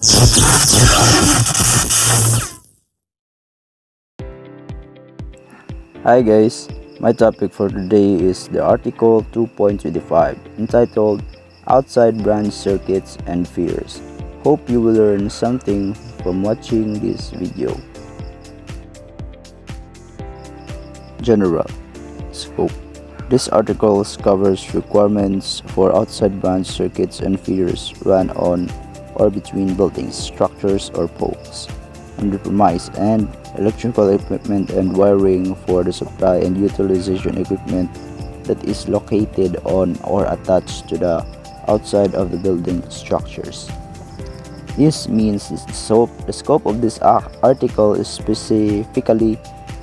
Hi guys, my topic for today is the Article 2.25 entitled Outside Branch Circuits and Fears. Hope you will learn something from watching this video. General Scope. This article covers requirements for outside branch circuits and feeders run on or between buildings, structures, or poles, on the premise, and electrical equipment and wiring for the supply and utilization equipment that is located on or attached to the outside of the building structures. This means the scope of this article is specifically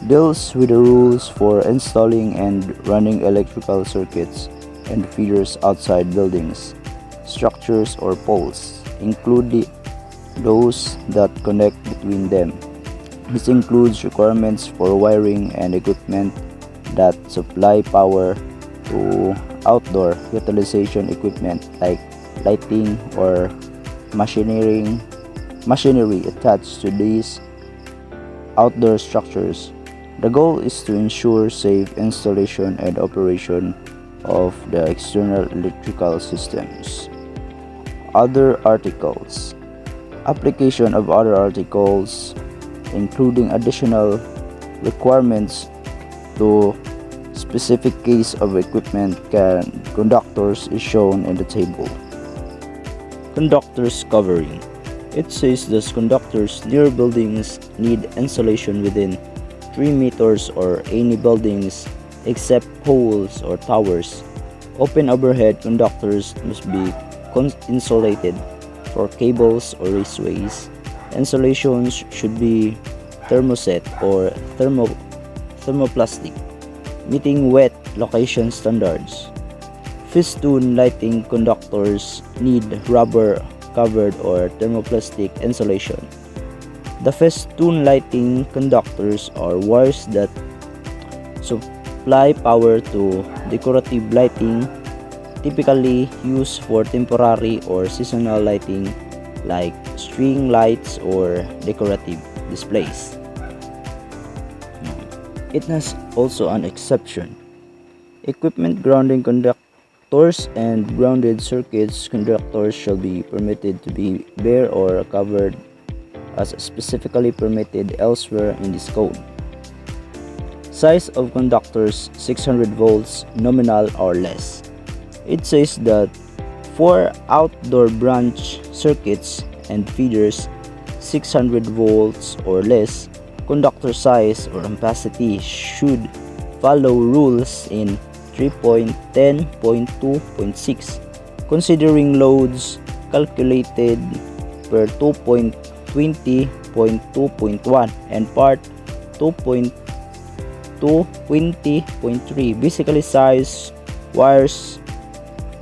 deals with the rules for installing and running electrical circuits and feeders outside buildings, structures, or poles, including those that connect between them. This includes requirements for wiring and equipment that supply power to outdoor utilization equipment like lighting or machinery attached to these outdoor structures. The goal is to ensure safe installation and operation of the external electrical systems. Other articles. Application of other articles, including additional requirements to specific case of equipment conductors, is shown in the table. Conductors covering. It says that conductors near buildings need insulation within 3 meters or any buildings except poles or towers. Open overhead conductors must be insulated. For cables or raceways, insulations should be thermoset or thermoplastic, meeting wet location standards. Festoon lighting conductors need rubber covered or thermoplastic insulation. The festoon lighting conductors are wires that supply power to decorative lighting, typically used for temporary or seasonal lighting like string lights or decorative displays. It has also an exception. Equipment grounding conductors and grounded circuits conductors shall be permitted to be bare or covered as specifically permitted elsewhere in this code. Size of conductors 600 volts nominal or less. It says that for outdoor branch circuits and feeders 600 volts or less, conductor size or ampacity should follow rules in 3.10.2.6, considering loads calculated per 2.20.2.1 and part 2.20.3, basically size wires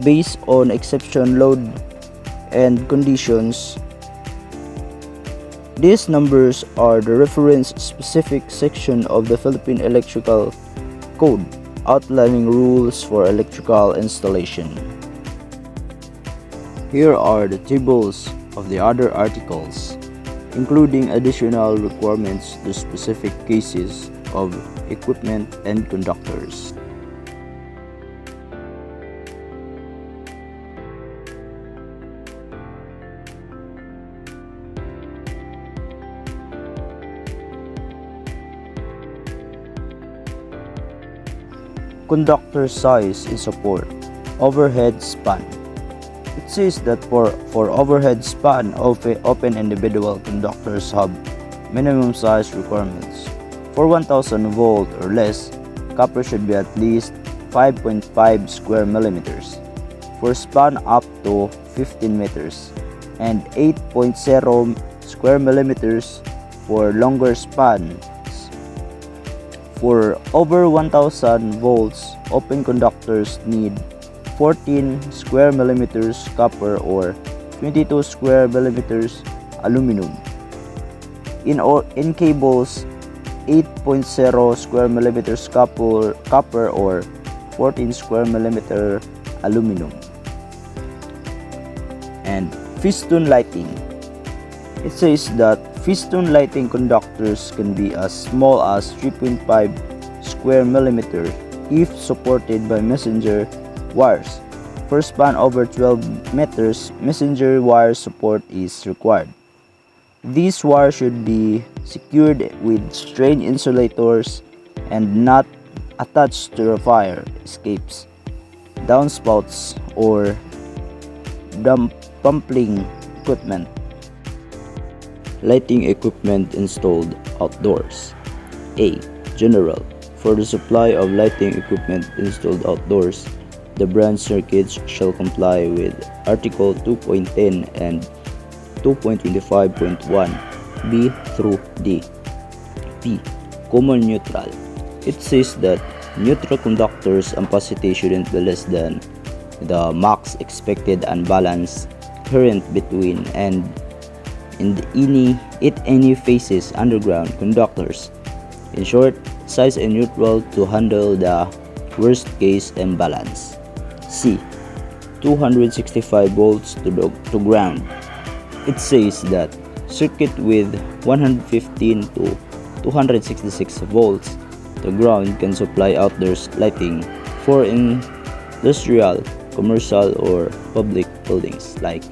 based on exception load and conditions. These numbers are the reference specific section of the Philippine Electrical Code outlining rules for electrical installation. Here are the tables of the other articles, including additional requirements to specific cases of equipment and conductors. Conductor size in support. Overhead span. It says that for overhead span, open individual conductors have minimum size requirements. For 1000 volt or less, copper should be at least 5.5 square millimeters. For span up to 15 meters and 8.0 square millimeters for longer spans. For over 1000 volts, open conductors need 14 square millimeters copper or 22 square millimeters aluminum. In cables, 8.0 square millimeters copper or 14 square millimeter aluminum. And festoon lighting. It says that Featstone lighting conductors can be as small as 3.5 square millimeter if supported by messenger wires. For span over 12 meters, messenger wire support is required. These wires should be secured with strain insulators and not attached to fire escapes, downspouts, or pumping equipment. Lighting equipment installed outdoors. A. General. For the supply of lighting equipment installed outdoors, the branch circuits shall comply with Article 2.10 and 2.25.1 B through D. P. Common neutral. It says that neutral conductors' ampacity shouldn't be less than the max expected unbalanced current between and in any phases underground conductors. In short, size and neutral to handle the worst case imbalance. C. 265 volts to ground. It says that circuit with 115 to 266 volts to ground can supply outdoors lighting for industrial, commercial, or public buildings like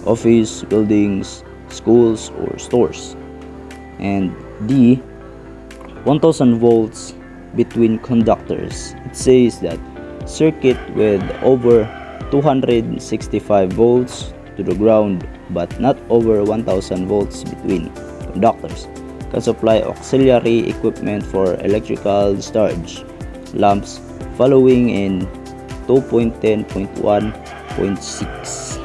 office buildings, schools, or stores. And D. 1000 volts between conductors. It says that circuit with over 265 volts to the ground but not over 1000 volts between conductors can supply auxiliary equipment for electrical discharge lamps following in 2.10.1.6.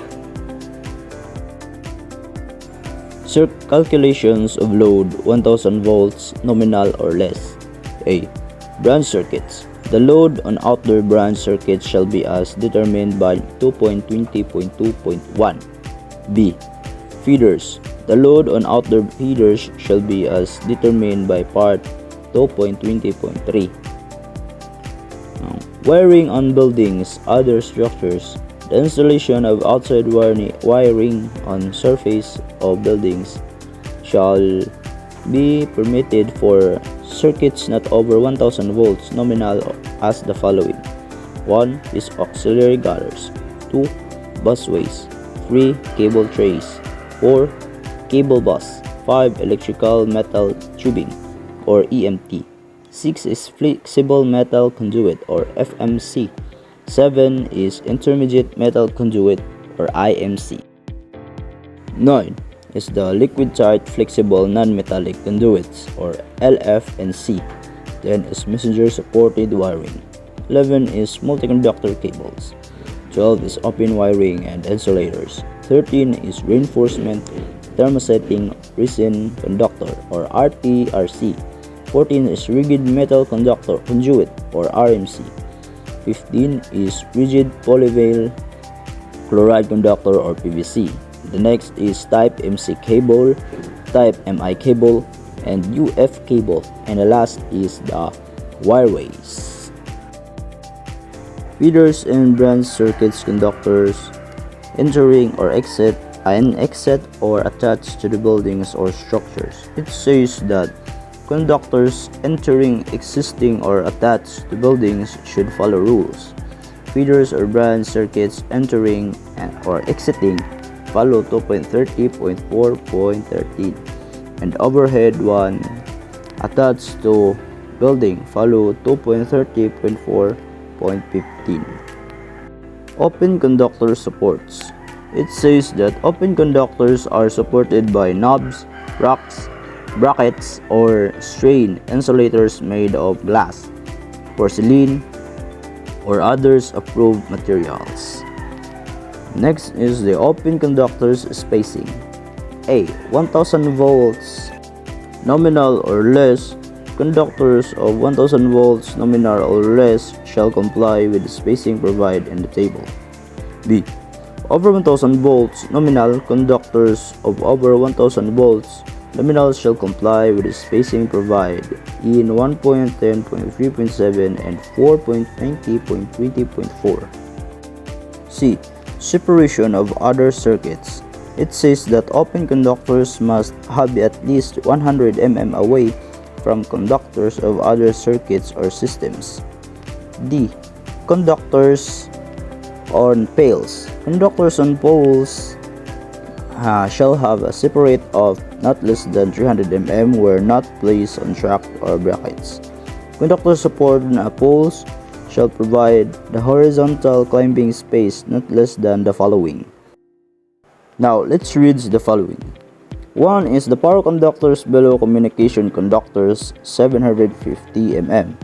Calculations of load 1000 volts nominal or less. A. Branch circuits. The load on outdoor branch circuits shall be as determined by 2.20.2.1. B. Feeders. The load on outdoor feeders shall be as determined by part 2.20.3. Wiring on buildings, other structures. The installation of outside wiring on surface of buildings shall be permitted for circuits not over 1000 volts nominal as the following. 1 is auxiliary gutters. 2. Busways. 3. Cable trays. 4. Cable bus. 5. Electrical metal tubing or EMT. 6 is flexible metal conduit or FMC. 7 is intermediate metal conduit or IMC. 9 is the liquid tight flexible non-metallic conduits or LF&C. 10 is messenger supported wiring. 11 is multi-conductor cables. 12 is open wiring and insulators. 13 is reinforcement thermosetting resin conductor or RTRC. 14 is rigid metal conductor conduit or RMC. 15 is rigid polyvinyl chloride conductor or PVC. The next is type MC cable, type MI cable, and UF cable. And the last is the wireways. Feeders and branch circuits conductors entering or exit or attached to the buildings or structures. It says that conductors entering existing or attached to buildings should follow rules. Feeders or branch circuits entering or exiting follow 2.30.4.13 and overhead one attached to building follow 2.30.4.15. Open conductor supports. It says that open conductors are supported by knobs, racks, brackets, or strain insulators made of glass, porcelain, or others approved materials. Next is the open conductors spacing. A. 1000 volts nominal or less. Conductors of 1000 volts nominal or less shall comply with the spacing provided in the table. B. Over 1000 volts nominal. Conductors of over 1000 volts nominal shall comply with the spacing provided in 1.10.3.7 and 4.90.20.4. C. Separation of other circuits. It says that open conductors must have at least 100 mm away from conductors of other circuits or systems. D. Conductors on pails. Conductors on poles shall have a separate of not less than 300 mm where not placed on track or brackets. Conductors supported on poles shall provide the horizontal climbing space not less than the following. Now, let's read the following. 1 is the power conductors below communication conductors 750 mm.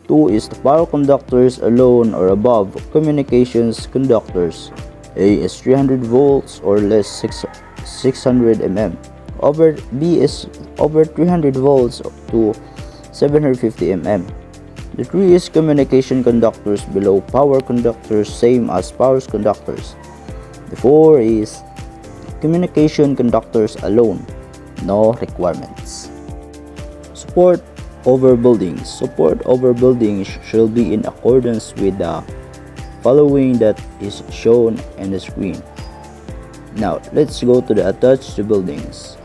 2 is the power conductors alone or above communications conductors. A is 300 volts or less 600 mm. B is over 300 volts to 750 mm. The 3 is communication conductors below power conductors same as power conductors. The 4 is communication conductors alone, no requirements. Support over buildings. Support over buildings shall be in accordance with the following that is shown in the screen. Now, let's go to the attached to buildings.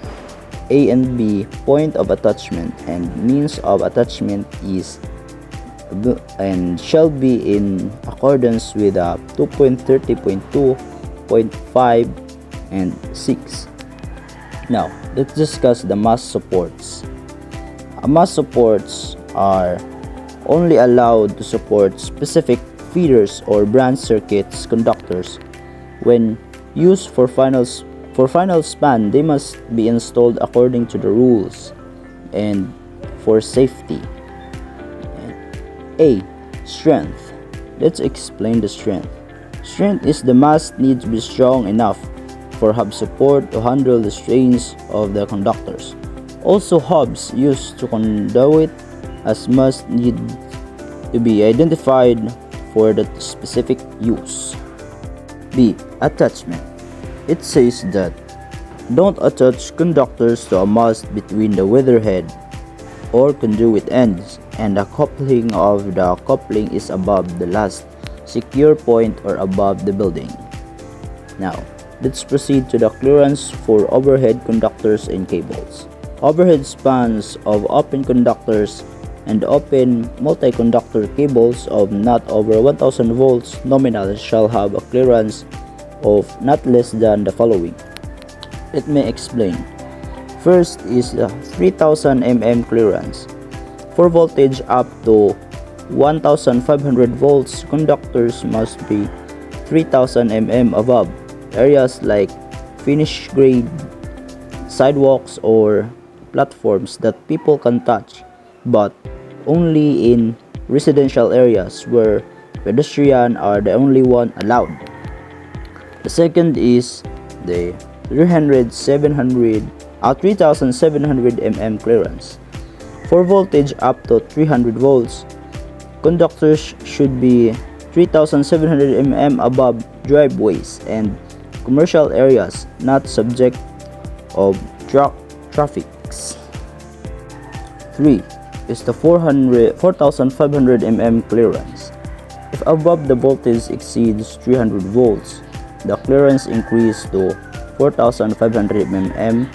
A and B, point of attachment and means of attachment is and shall be in accordance with 2.30.2.5 and 6. Now, let's discuss the mass supports. Mass supports are only allowed to support specific feeders or branch circuits conductors. When used for final span, they must be installed according to the rules and for safety. A. Strength. Let's explain the strength. Strength is the mass need to be strong enough for hub support to handle the strains of the conductors. Also, hubs used to conduit as must need to be identified for the specific use. B. Attachment. It says that don't attach conductors to a mast between the weatherhead or conduit ends, and the coupling of the coupling is above the last secure point or above the building. Now, let's proceed to the clearance for overhead conductors and cables. Overhead spans of open conductors and open multi-conductor cables of not over 1000 volts nominal shall have a clearance of not less than the following. Let me explain. First is the 3000 mm clearance. For voltage up to 1500 volts, conductors must be 3000 mm above areas like finish grade, sidewalks, or platforms that people can touch, but only in residential areas where pedestrians are the only one allowed. The second is the 3700 mm clearance. For voltage up to 300 volts, conductors should be 3700 mm above driveways and commercial areas not subject of traffic. 3 is the 4500 mm clearance. If above the voltage exceeds 300 volts, the clearance increases to 4500 mm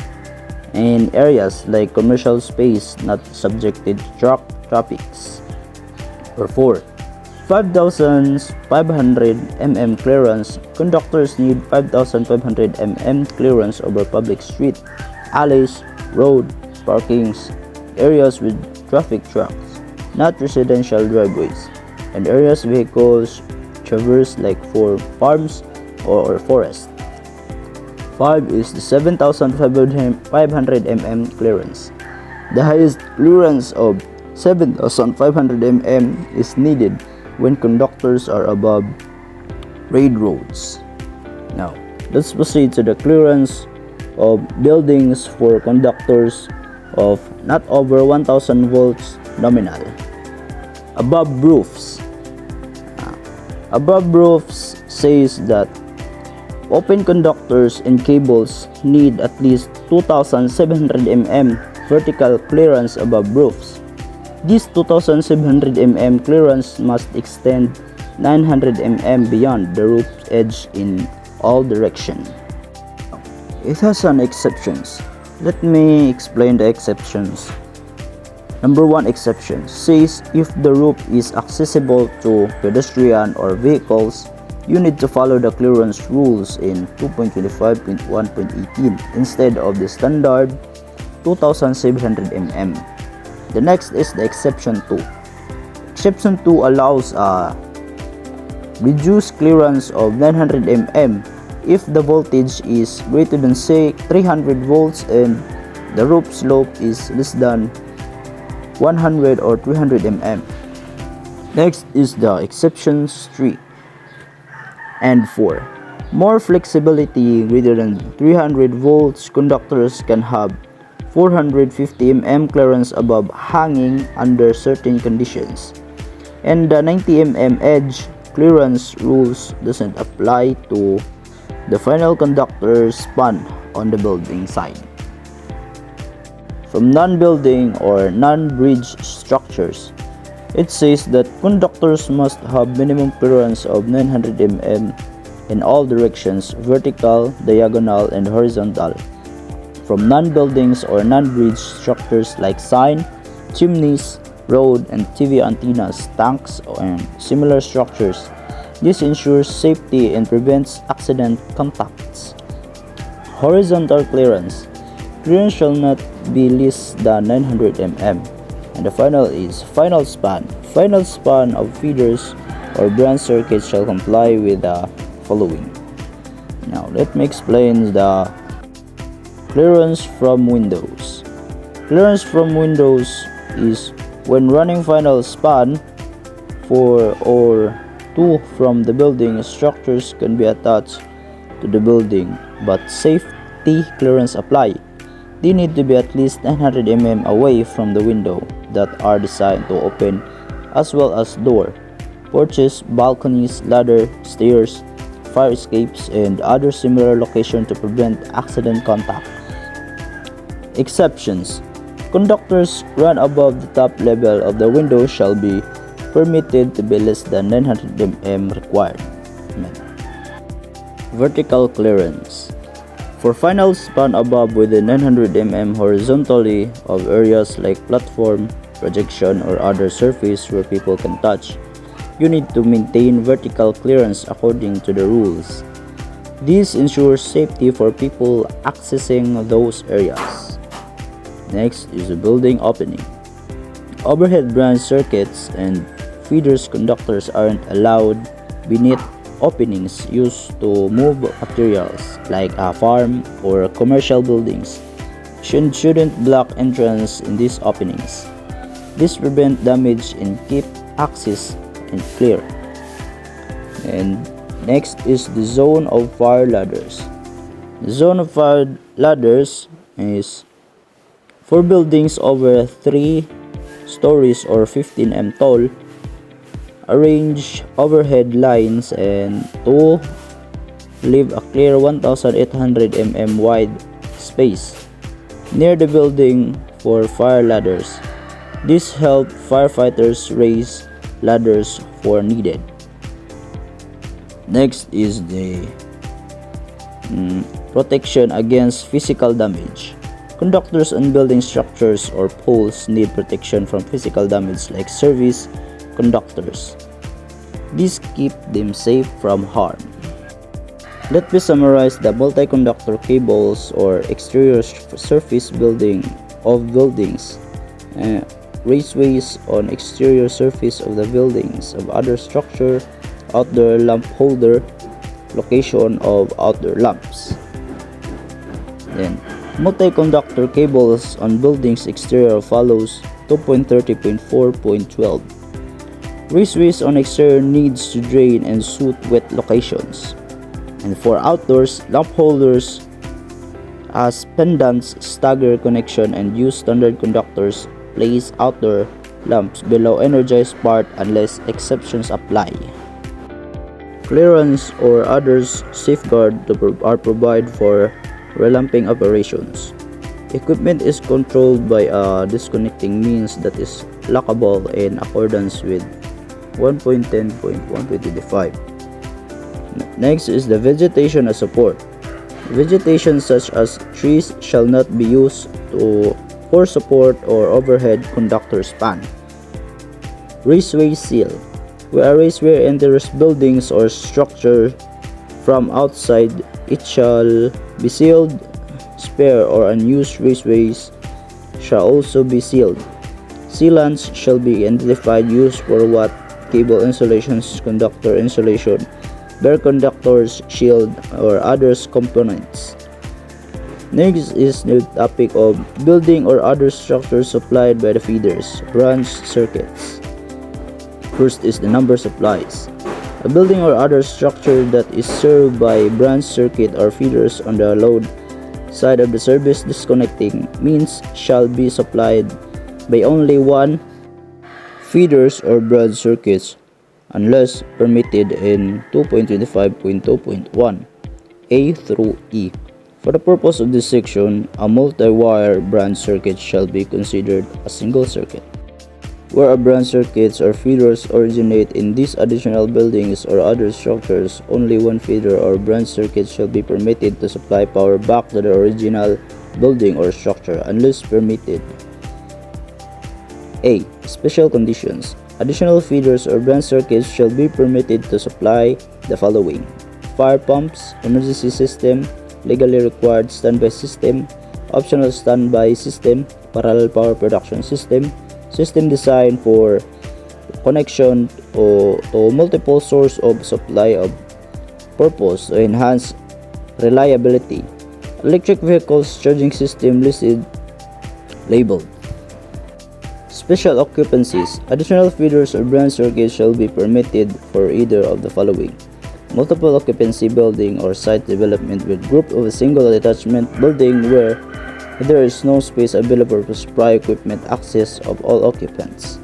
in areas like commercial space not subjected to traffic. Or 4. 5500 mm clearance. Conductors need 5500 mm clearance over public street, alleys, road, parkings, areas with traffic trucks, not residential driveways, and areas vehicles traverse like for farms or forest. 5 is the 7500 mm clearance. The highest clearance of 7500 mm is needed when conductors are above grade roads. Now, let's proceed to the clearance of buildings for conductors of not over 1000 volts nominal. Above roofs. Above roofs says that open conductors and cables need at least 2700 mm vertical clearance above roofs. This 2700 mm clearance must extend 900 mm beyond the roof edge in all directions. It has some exceptions. Let me explain the exceptions. Number 1 exception says if the roof is accessible to pedestrian or vehicles, you need to follow the clearance rules in 2.25.1.18 instead of the standard 2700 mm. The next is the exception 2. Exception 2 allows a reduced clearance of 900 mm if the voltage is greater than say 300 volts and the roof slope is less than 100 or 300 mm. Next is the exceptions 3 and 4. More flexibility. Greater than 300 volts conductors can have 450 mm clearance above hanging under certain conditions. And the 90 mm edge clearance rules doesn't apply to the final conductor span on the building side. From non-building or non-bridge structures, it says that conductors must have minimum clearance of 900 mm in all directions, vertical, diagonal, and horizontal. From non-buildings or non-bridge structures like sign, chimneys, road and TV antennas, tanks, and similar structures, this ensures safety and prevents accident contacts. Horizontal clearance. Clearance shall not be less than 900 mm. And the final is final span. Final span of feeders or branch circuits shall comply with the following. Now let me explain the clearance from windows. Clearance from windows is when running final span 4 or 2 from the building, structures can be attached to the building, but safety clearance apply. They need to be at least 900 mm away from the window that are designed to open, as well as door, porches, balconies, ladder, stairs, fire escapes, and other similar location to prevent accident contact. Exceptions. Conductors run above the top level of the window shall be permitted to be less than 900 mm required. Vertical clearance. For final span above within 900 mm horizontally of areas like platform, projection, or other surface where people can touch, you need to maintain vertical clearance according to the rules. This ensures safety for people accessing those areas. Next is the building opening. Overhead branch circuits and feeders conductors aren't allowed beneath openings used to move materials like a farm or commercial buildings. Shouldn't block entrance in these openings. This prevent damage and keep access and clear. And next is the zone of fire ladders. The zone of fire ladders is for buildings over 3 stories or 15 m tall. Arrange overhead lines and to leave a clear 1800 mm wide space near the building for fire ladders. This helps firefighters raise ladders for needed. Next is the protection against physical damage. Conductors on building structures or poles need protection from physical damage like service conductors. This keep them safe from harm. Let me summarize the multi-conductor cables or exterior surface building of buildings, raceways on exterior surface of the buildings of other structure, outdoor lamp holder, location of outdoor lamps. Then multi-conductor cables on buildings exterior follows 2.30.4.12. Raceways on exterior needs to drain and suit wet locations. And for outdoors, lamp holders as pendants stagger connection and use standard conductors. Place outdoor lamps below energized part unless exceptions apply. Clearance or others safeguard are provided for relamping operations. Equipment is controlled by a disconnecting means that is lockable in accordance with 1.10.125. Next is the vegetation as support. Vegetation such as trees shall not be used for support or overhead conductor span. Raceway seal. Where a raceway enters buildings or structure from outside, it shall be sealed. Spare or unused raceways shall also be sealed. Sealants shall be identified used for what? Cable insulations, conductor insulation, bare conductors, shield, or others components. Next is the topic of building or other structures supplied by the feeders, branch circuits. First is the number supplies. A building or other structure that is served by branch circuit or feeders on the load side of the service disconnecting means shall be supplied by only one feeders or branch circuits unless permitted in 2.25.2.1 A through E. For the purpose of this section, a multi-wire branch circuit shall be considered a single circuit. Where a branch circuits or feeders originate in these additional buildings or other structures, only one feeder or branch circuit shall be permitted to supply power back to the original building or structure unless permitted. A. Special conditions. Additional feeders or branch circuits shall be permitted to supply the following: fire pumps, emergency system, legally required standby system, optional standby system, parallel power production system, system designed for connection to multiple source of supply of purpose to enhance reliability. Electric vehicles charging system listed labeled. Special occupancies. Additional feeders or branch circuits shall be permitted for either of the following: multiple occupancy building or site development with group of a single attachment building where there is no space available to supply equipment access of all occupants.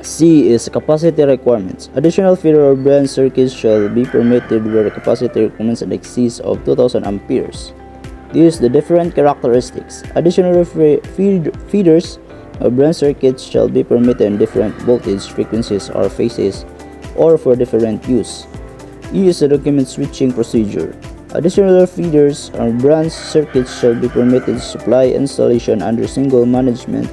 C is capacity requirements. Additional feeder or branch circuits shall be permitted where the capacity requirements exceeds of 2000 amperes. These the different characteristics. Additional feeders or branch circuits shall be permitted in different voltage, frequencies, or phases, or for different use. E is the document switching procedure. Additional feeders or branch circuits shall be permitted to supply installation under single management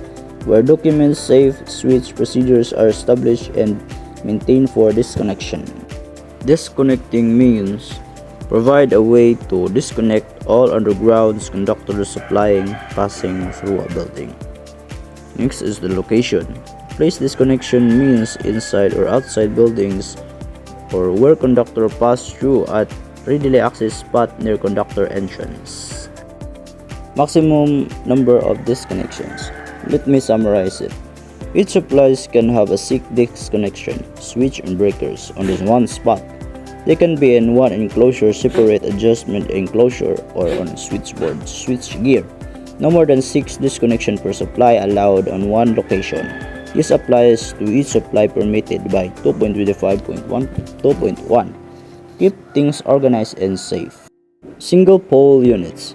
where document safe switch procedures are established and maintained for disconnection. Disconnecting means provide a way to disconnect all underground conductors supplying passing through a building. Next is the location. Place disconnection means inside or outside buildings or where conductor pass through at readily accessed spot near conductor entrance. Maximum number of disconnections. Let me summarize it. Each supplies can have a 6 disconnection, switch and breakers on this one spot. They can be in one enclosure, separate adjustment enclosure, or on switchboard, switch gear. No more than 6 disconnection per supply allowed on one location. This applies to each supply permitted by 2.25.1. Keep things organized and safe. Single pole units.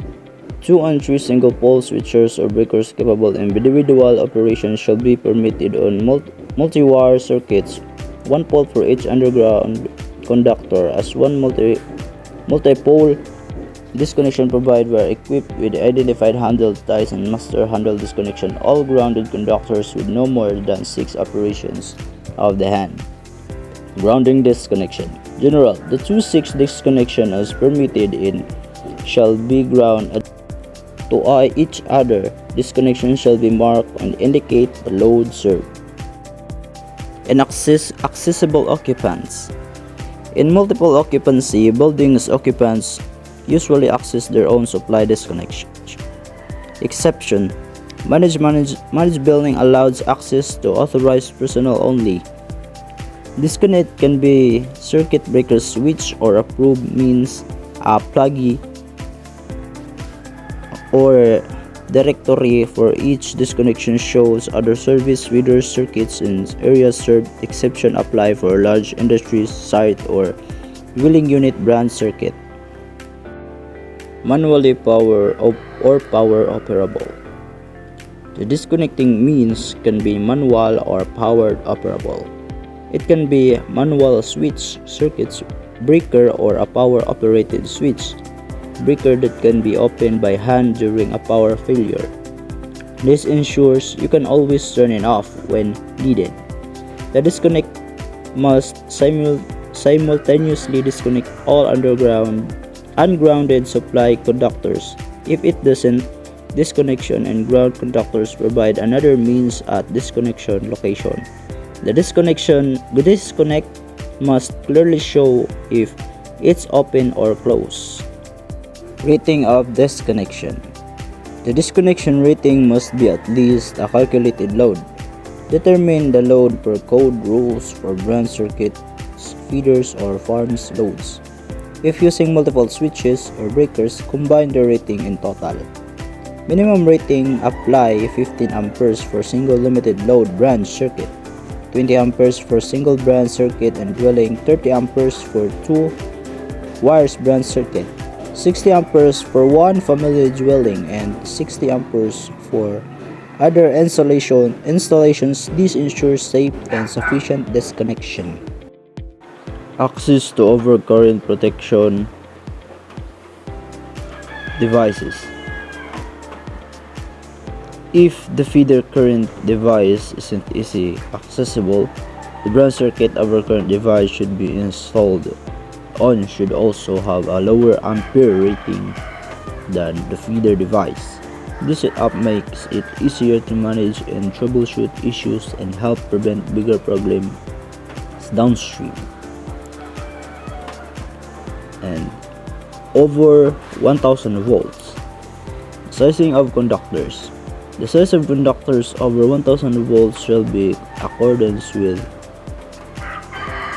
2 and 3 single pole switchers or breakers capable of individual operation shall be permitted on multi-wire circuits. 1 pole for each underground conductor as one multi-pole disconnection provided were equipped with identified handle ties and master handle disconnection. All grounded conductors with no more than 6 operations of the hand. Grounding disconnection. General, the 2-6 disconnection as permitted in shall be ground to each other. Disconnection shall be marked and indicate the load served. Accessible occupants. In multiple occupancy buildings, occupants usually access their own supply disconnection. Exception. Managed building allows access to authorized personnel only. Disconnect can be circuit breaker switch or approved means a pluggy or directory for each disconnection shows other service feeder circuits in areas served. Exception apply for large industries site or dwelling unit branch circuit. Manually power or power operable. The disconnecting means can be manual or powered operable. It can be manual switch, circuit breaker, or a power operated switch. breaker that can be opened by hand during a power failure. This ensures you can always turn it off when needed. The disconnect must simultaneously disconnect all ungrounded supply conductors. If it doesn't, disconnection and ground conductors provide another means at disconnection location. The disconnect must clearly show if it's open or closed. Rating of disconnection. The disconnection rating must be at least a calculated load. Determine the load per code rules for branch circuits, feeders, or farms loads. If using multiple switches or breakers, combine the rating in total. Minimum rating: apply 15 amperes for single limited load branch circuit, 20 amperes for single branch circuit and dwelling, 30 amperes for 2 wires branch circuit, 60 amperes for one family dwelling, and 60 amperes for other installations. This ensures safe and sufficient disconnection. Access to overcurrent protection devices. If the feeder current device isn't easily accessible, the branch circuit overcurrent device should be installed on should also have a lower ampere rating than the feeder device. This setup makes it easier to manage and troubleshoot issues and help prevent bigger problems downstream. And over 1000 volts. Sizing of conductors. The size of conductors over 1000 volts shall be accordance with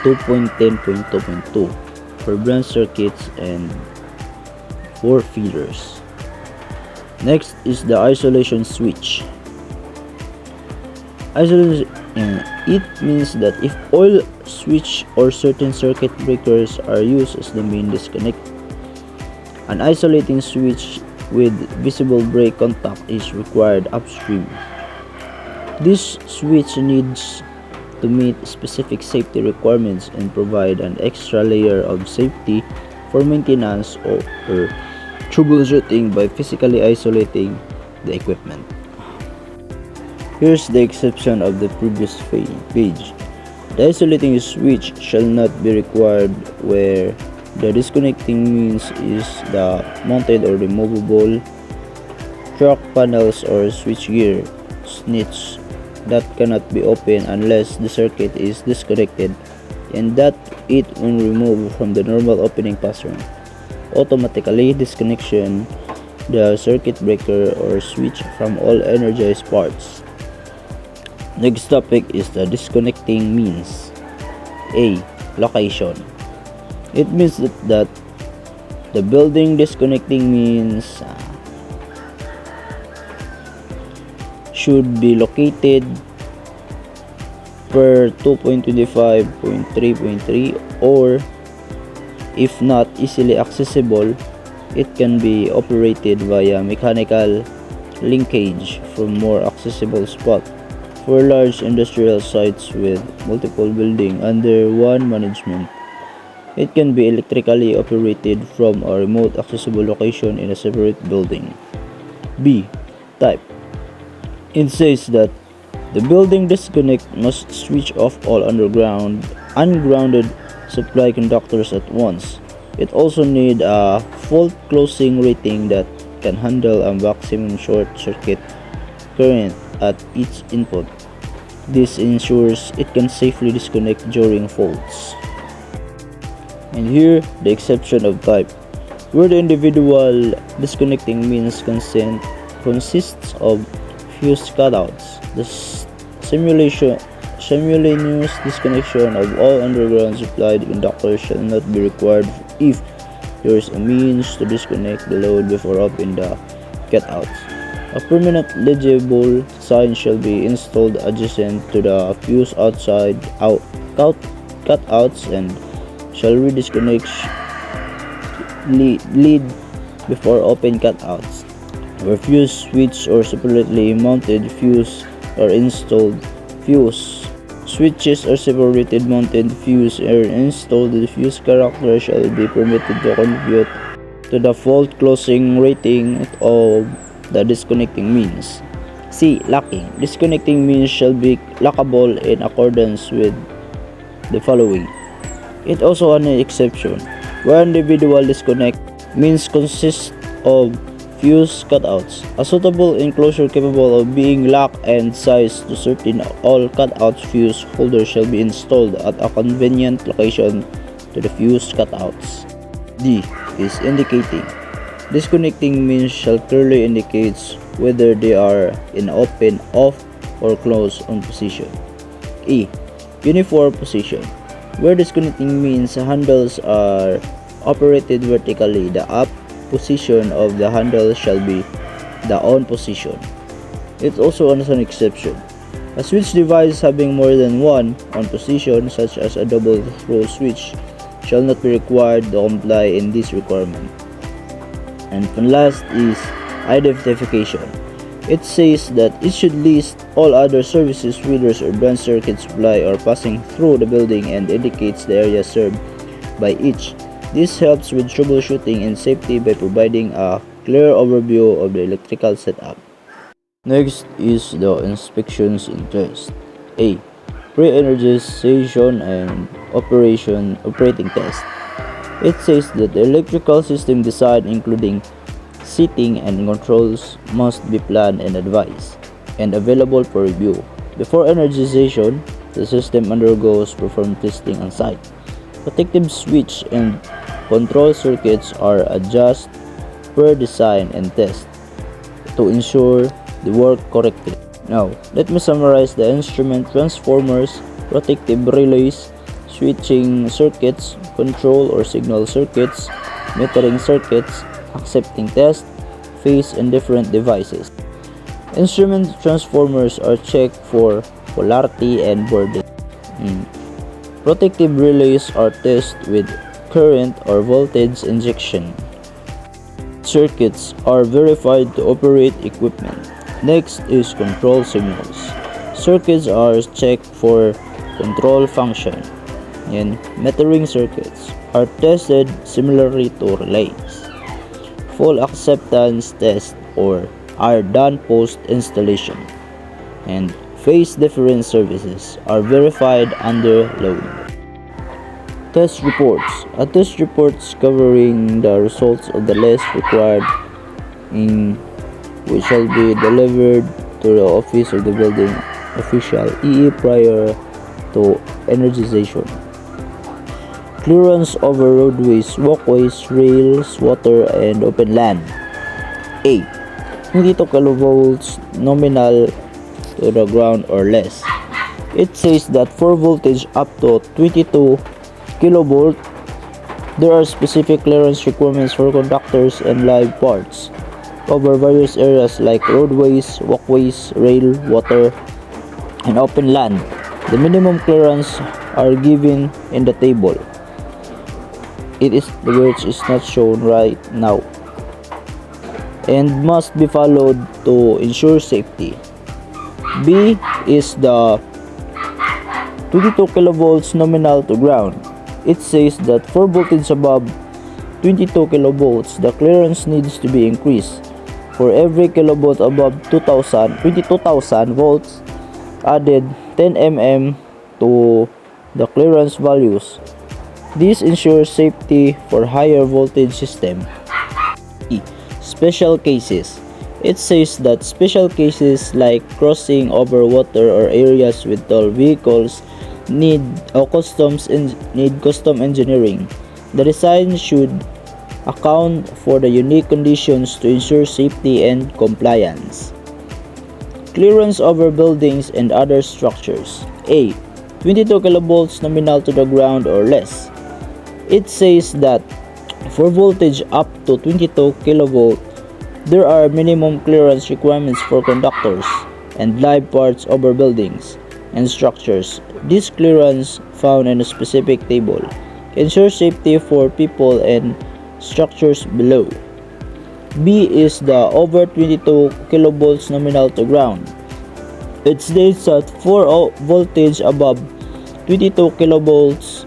2.10.2.2 for branch circuits and for feeders. Next is the isolation switch. Isolation, it means that if all switch or certain circuit breakers are used as the main disconnect, an isolating switch with visible break contact is required upstream. This switch needs to meet specific safety requirements and provide an extra layer of safety for maintenance or troubleshooting by physically isolating the equipment. Here's the exception of the previous page. The isolating switch shall not be required where the disconnecting means is the mounted or removable truck panels or switchgear snitch that cannot be opened unless the circuit is disconnected and that it when removed from the normal opening pattern automatically disconnection the circuit breaker or switch from all energized parts. Next topic is the disconnecting means. A. Location. It means that the building disconnecting means should be located per 2.25.3.3 or if not easily accessible, it can be operated via mechanical linkage from more accessible spot. For large industrial sites with multiple buildings under one management, it can be electrically operated from a remote accessible location in a separate building. B. Type. It says that the building disconnect must switch off all ungrounded supply conductors at once. It also needs a fault closing rating that can handle a maximum short circuit current at each input. This ensures it can safely disconnect during faults. And here, the exception of type, where the individual disconnecting means consists of fuse cutouts. The simultaneous disconnection of all underground supplied conductors shall not be required if there is a means to disconnect the load before opening the cutouts. A permanent legible sign shall be installed adjacent to the fuse cutouts and shall redisconnect lead before open cutouts. Where fuse switch or separately mounted fuse are installed, fuse switches or separated mounted fuse are installed, the fuse character shall be permitted to contribute to to the fault closing rating of the disconnecting means. C. Locking. Disconnecting means shall be lockable in accordance with the following. It also an exception where individual disconnect means consists of fuse cutouts. A suitable enclosure capable of being locked and sized to certain all cutouts fuse holders shall be installed at a convenient location to the fuse cutouts. D is indicating. Disconnecting means shall clearly indicates whether they are in open, off, or close on position. E. Uniform position. Where disconnecting means handles are operated vertically, the up position of the handle shall be the on position. It also has an exception. A switch device having more than one on position, such as a double throw switch, shall not be required to comply in this requirement. And last is identification. It says that it should list all other services, readers, or branch circuit supply are passing through the building and indicates the area served by each. This helps with troubleshooting and safety by providing a clear overview of the electrical setup. Next is the inspections and test. A. Pre-energization and operating test. It says that the electrical system design, including seating and controls, must be planned and advised and available for review. Before energization, the system undergoes performance testing on site. Protective switch and control circuits are adjusted per design and test to ensure they work correctly. Now, let me summarize the instrument: transformers, protective relays, switching circuits, control or signal circuits, metering circuits, accepting test, phase, and different devices. Instrument transformers are checked for polarity and bording. Protective relays are tested with current or voltage injection. Circuits are verified to operate equipment. Next is control signals. Circuits are checked for control function, and metering circuits are tested similarly to relays. Full acceptance tests are done post installation, and phase difference services are verified under load. Test reports. A test reports covering the results of the list required which shall be delivered to the office of the building official prior to energization. Clearance over roadways, walkways, rails, water, and open land. A. 22 kilovolts nominal to the ground or less. It says that for voltage up to 22 kilovolt, there are specific clearance requirements for conductors and live parts over various areas like roadways, walkways, rail, water, and open land. The minimum clearance are given in the table. Which is not shown right now, and must be followed to ensure safety. B is the 22 kilovolts nominal to ground. It says that for voltage above 22 kilovolts, the clearance needs to be increased. For every kilovolt above 22,000 volts, added 10 mm to the clearance values. This ensures safety for higher voltage system. E. Special cases. It says that special cases like crossing over water or areas with tall vehicles need custom engineering. The design should account for the unique conditions to ensure safety and compliance. Clearance over buildings and other structures. A. 22 kilovolts nominal to the ground or less. It says that for voltage up to 22 kilovolt, there are minimum clearance requirements for conductors and live parts over buildings and structures. This clearance, found in a specific table, ensures safety for people and structures below. B is the over 22 kilovolts nominal to ground. It states that for voltage above 22 kilovolts,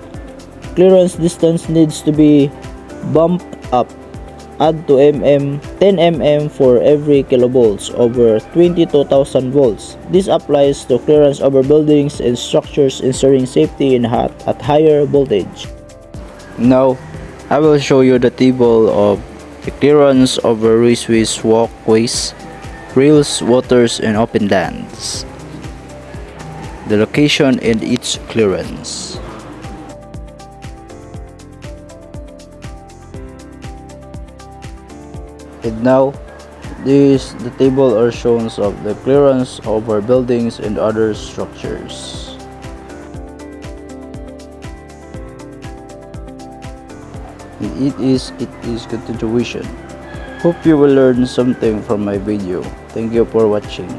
clearance distance needs to be bumped up add to 10 mm for every kilovolts over 22,000 volts. This applies to clearance over buildings and structures, ensuring safety at higher voltage. Now, I will show you the table of the clearance over raceways, walkways, rails, waters, and open lands. The location and each clearance. And now, this the table or shows of the clearance over buildings and other structures. And it is continuation. Hope you will learn something from my video. Thank you for watching.